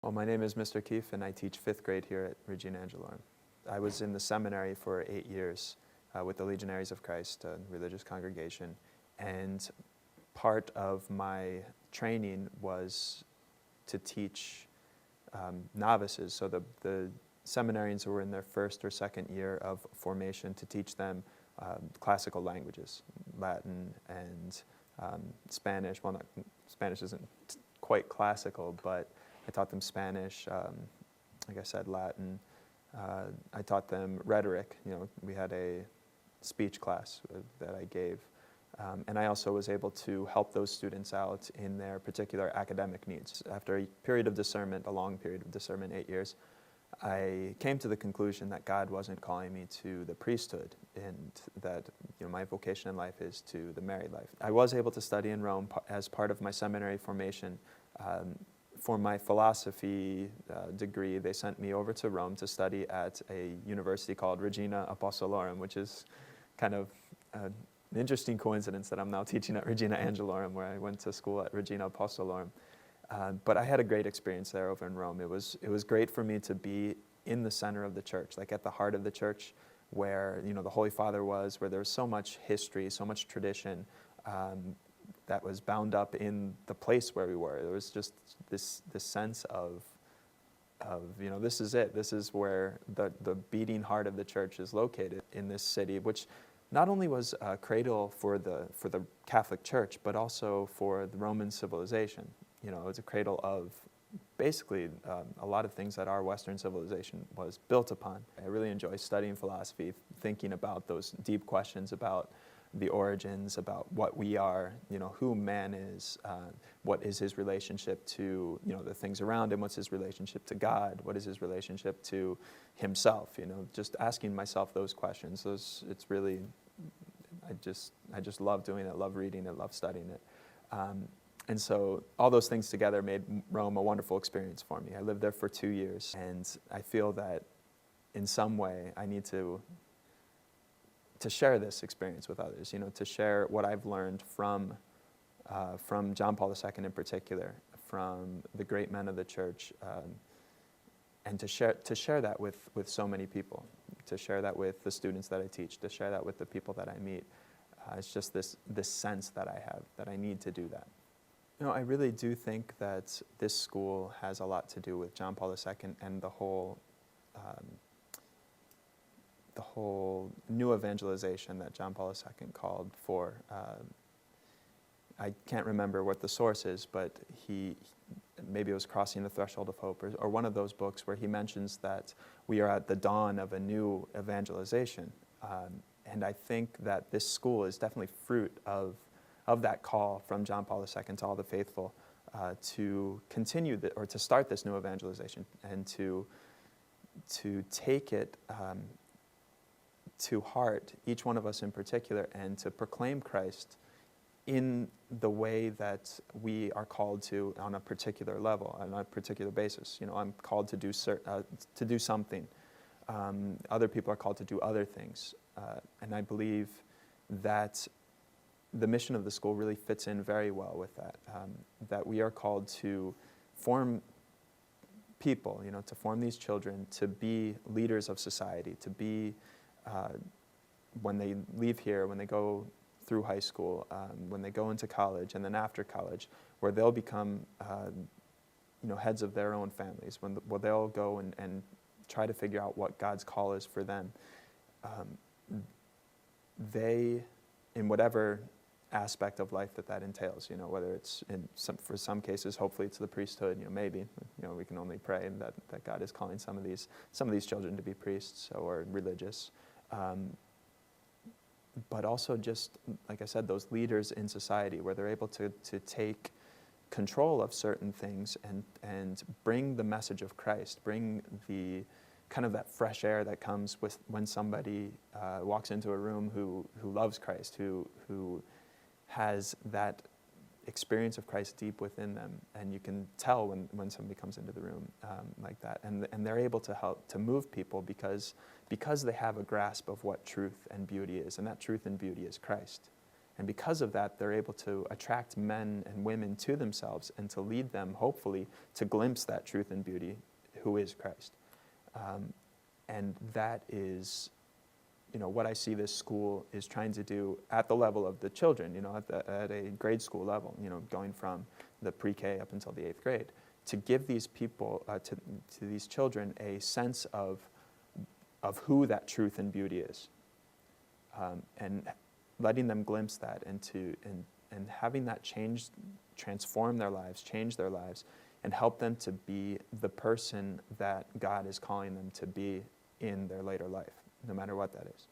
Well, my name is Mr. Keefe, and I teach fifth grade here at Regina Angelorum. I was in the seminary for 8 years with the Legionaries of Christ, a religious congregation, and part of my training was to teach novices, so the seminarians who were in their first or second year of formation, to teach them classical languages, Latin and Spanish. Well, Spanish isn't quite classical, but I taught them Spanish, like I said, Latin. I taught them rhetoric. We had a speech class that I gave. And I also was able to help those students out in their particular academic needs. After a period of discernment, a long period of discernment, 8 years, I came to the conclusion that God wasn't calling me to the priesthood, and that my vocation in life is to the married life. I was able to study in Rome as part of my seminary formation. For my philosophy degree, they sent me over to Rome to study at a university called Regina Apostolorum, which is kind of an interesting coincidence that I'm now teaching at Regina Angelorum, where I went to school at Regina Apostolorum. But I had a great experience there over in Rome. It was great for me to be in the center of the church, like at the heart of the church, where the Holy Father was, where there was so much history, so much tradition that was bound up in the place where we were. There was just this sense of this is it. This is where the beating heart of the church is located in this city, which not only was a cradle for the Catholic Church, but also for the Roman civilization. It was a cradle of basically a lot of things that our Western civilization was built upon. I really enjoy studying philosophy, thinking about those deep questions about the origins, about what we are, who man is, what is his relationship to, the things around him, what's his relationship to God, what is his relationship to himself, just asking myself those questions. It's really, I just love doing it, love reading it, love studying it. And so all those things together made Rome a wonderful experience for me. I lived there for 2 years, and I feel that in some way I need to share this experience with others, to share what I've learned from John Paul II in particular, from the great men of the church, and to share that with so many people, to share that with the students that I teach, to share that with the people that I meet. It's just this sense that I have, that I need to do that. I really do think that this school has a lot to do with John Paul II and the whole new evangelization that John Paul II called for. I can't remember what the source is, but maybe it was Crossing the Threshold of Hope, or one of those books where he mentions that we are at the dawn of a new evangelization. And I think that this school is definitely fruit of that call from John Paul II to all the faithful to continue or to start this new evangelization, and to take it to heart, each one of us in particular, and to proclaim Christ in the way that we are called to on a particular level, on a particular basis. I'm called to do something. Other people are called to do other things. And I believe that the mission of the school really fits in very well with that, that we are called to form people, to form these children to be leaders of society, to be, when they leave here, when they go through high school, when they go into college, and then after college, where they'll become heads of their own families, where they'll go and try to figure out what God's call is for them. They, in whatever aspect of life that entails, whether it's for some cases, hopefully it's the priesthood, maybe, we can only pray that God is calling some of these children to be priests or religious. But also just, like I said, those leaders in society where they're able to take control of certain things and bring the message of Christ, bring the kind of that fresh air that comes with when somebody walks into a room who loves Christ, who has that experience of Christ deep within them, and you can tell when somebody comes into the room like that, and they're able to help to move people because they have a grasp of what truth and beauty is, and that truth and beauty is Christ. And because of that, they're able to attract men and women to themselves and to lead them, hopefully, to glimpse that truth and beauty, who is Christ. And that is, what I see this school is trying to do at the level of the children, at a grade school level, going from the pre-K up until the 8th grade, to give these people, to these children, a sense of who that truth and beauty is, and letting them glimpse that, and having that transform their lives, change their lives, and help them to be the person that God is calling them to be in their later life, no matter what that is.